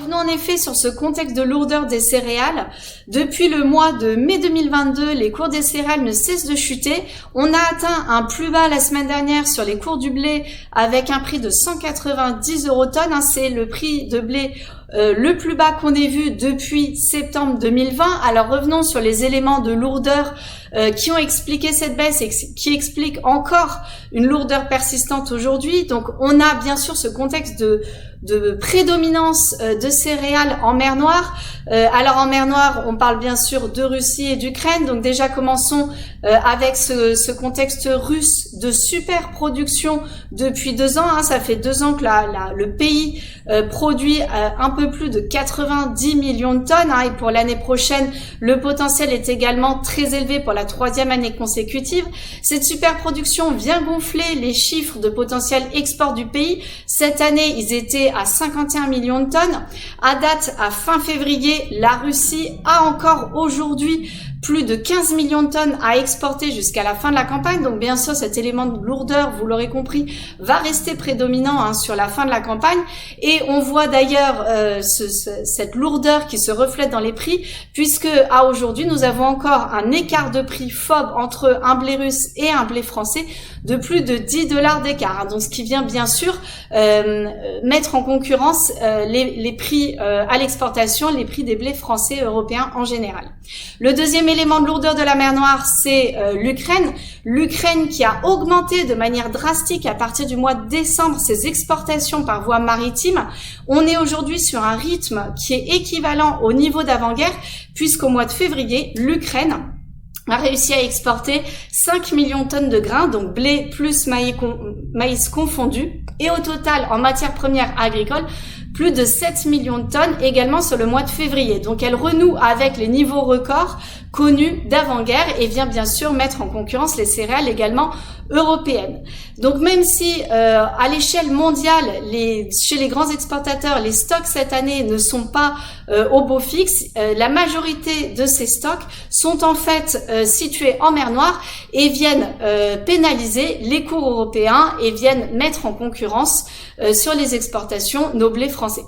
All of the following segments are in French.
Revenons en effet sur ce contexte de lourdeur des céréales. Depuis le mois de mai 2022, les cours des céréales ne cessent de chuter. On a atteint un plus bas la semaine dernière sur les cours du blé avec un prix de 190 € tonne. C'est le prix de blé le plus bas qu'on ait vu depuis septembre 2020. Alors revenons sur les éléments de lourdeur qui ont expliqué cette baisse et qui expliquent encore une lourdeur persistante aujourd'hui. Donc on a bien sûr ce contexte de prédominance de céréales en mer Noire. Alors en mer Noire, on parle bien sûr de Russie et d'Ukraine. Donc déjà commençons avec ce contexte russe de superproduction depuis 2 ans. Ça fait 2 ans que le pays produit un peu plus de 90 millions de tonnes. Et pour l'année prochaine, le potentiel est également très élevé pour la 3e année consécutive. Cette superproduction vient gonfler les chiffres de potentiel export du pays. Cette année, ils étaient à 51 millions de tonnes. À date, à fin février, la Russie a encore aujourd'hui plus de 15 millions de tonnes à exporter jusqu'à la fin de la campagne. Donc bien sûr, cet élément de lourdeur, vous l'aurez compris, va rester prédominant sur la fin de la campagne. Et on voit d'ailleurs cette lourdeur qui se reflète dans les prix, puisque à aujourd'hui, nous avons encore un écart de prix FOB entre un blé russe et un blé français de plus de 10 $ d'écart. Donc ce qui vient bien sûr mettre en concurrence les prix à l'exportation, les prix des blés français et européens en général. Le deuxième élément de lourdeur de la mer Noire, c'est l'Ukraine. L'Ukraine qui a augmenté de manière drastique à partir du mois de décembre ses exportations par voie maritime. On est aujourd'hui sur un rythme qui est équivalent au niveau d'avant-guerre, puisqu'au mois de février, l'Ukraine a réussi à exporter 5 millions de tonnes de grains, donc blé plus maïs confondu, et au total, en matières premières agricoles, plus de 7 millions de tonnes également sur le mois de février. Donc elle renoue avec les niveaux records connus d'avant-guerre et vient bien sûr mettre en concurrence les céréales également européennes. Donc même si à l'échelle mondiale, chez les grands exportateurs, les stocks cette année ne sont pas au beau fixe, la majorité de ces stocks sont en fait situés en mer Noire et viennent pénaliser les cours européens et viennent mettre en concurrence sur les exportations nos blés français.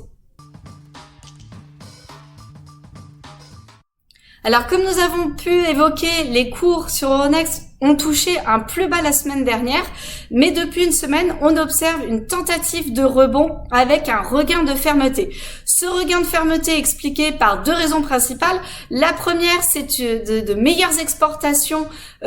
Alors comme nous avons pu évoquer, les cours sur Euronext ont touché un plus bas la semaine dernière, mais depuis une semaine, on observe une tentative de rebond avec un regain de fermeté. Ce regain de fermeté est expliqué par 2 raisons principales. La première, c'est de meilleures exportations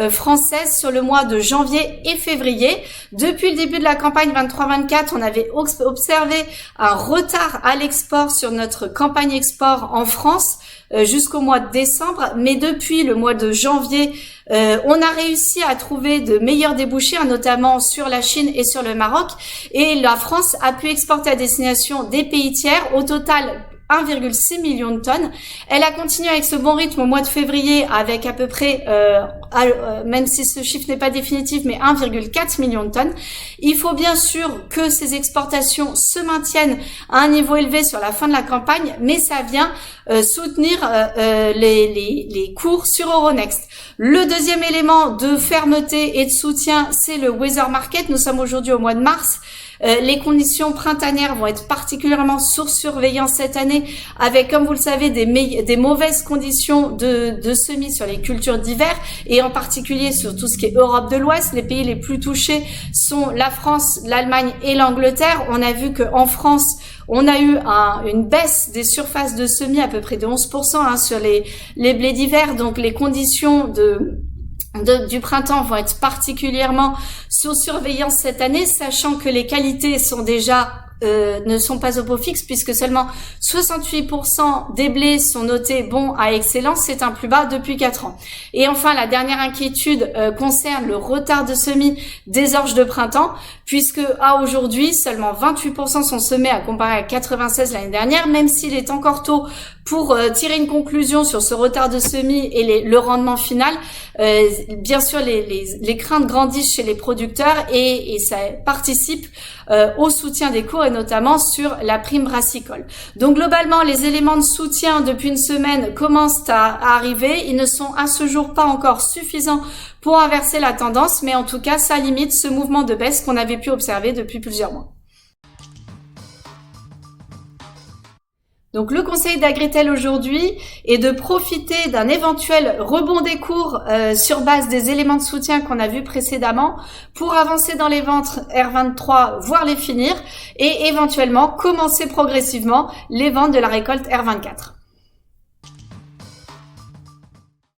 françaises sur le mois de janvier et février. Depuis le début de la campagne 23-24, on avait observé un retard à l'export sur notre campagne export en France jusqu'au mois de décembre, mais depuis le mois de janvier, on a réussi à trouver de meilleurs débouchés, notamment sur la Chine et sur le Maroc, et la France a pu exporter à destination des pays tiers, au total 1,6 million de tonnes. Elle a continué avec ce bon rythme au mois de février avec à peu près, même si ce chiffre n'est pas définitif, mais 1,4 million de tonnes. Il faut bien sûr que ces exportations se maintiennent à un niveau élevé sur la fin de la campagne, mais ça vient soutenir les cours sur Euronext. Le deuxième élément de fermeté et de soutien, c'est le weather market. Nous sommes aujourd'hui au mois de mars. Les conditions printanières vont être particulièrement sous surveillance cette année avec, comme vous le savez, des mauvaises conditions de semis sur les cultures d'hiver et en particulier sur tout ce qui est Europe de l'Ouest. Les pays les plus touchés sont la France, l'Allemagne et l'Angleterre. On a vu qu'en France, on a eu une baisse des surfaces de semis à peu près de 11% sur les blés d'hiver. Donc les conditions du printemps vont être particulièrement sous surveillance cette année, sachant que les qualités sont déjà ne sont pas au beau fixe puisque seulement 68% des blés sont notés bons à excellent, c'est un plus bas depuis 4 ans. Et enfin, la dernière inquiétude concerne le retard de semis des orges de printemps, puisque à aujourd'hui, seulement 28% sont semés à comparer à 96 l'année dernière, même s'il est encore tôt pour tirer une conclusion sur ce retard de semis et le rendement final. Bien sûr, les craintes grandissent chez les producteurs et ça participe au soutien des cours et notamment sur la prime brassicole. Donc globalement, les éléments de soutien depuis une semaine commencent à arriver. Ils ne sont à ce jour pas encore suffisants pour inverser la tendance, mais en tout cas, ça limite ce mouvement de baisse qu'on avait pu observer depuis plusieurs mois. Donc le conseil d'Agritel aujourd'hui est de profiter d'un éventuel rebond des cours sur base des éléments de soutien qu'on a vus précédemment pour avancer dans les ventes R23, voire les finir, et éventuellement commencer progressivement les ventes de la récolte R24.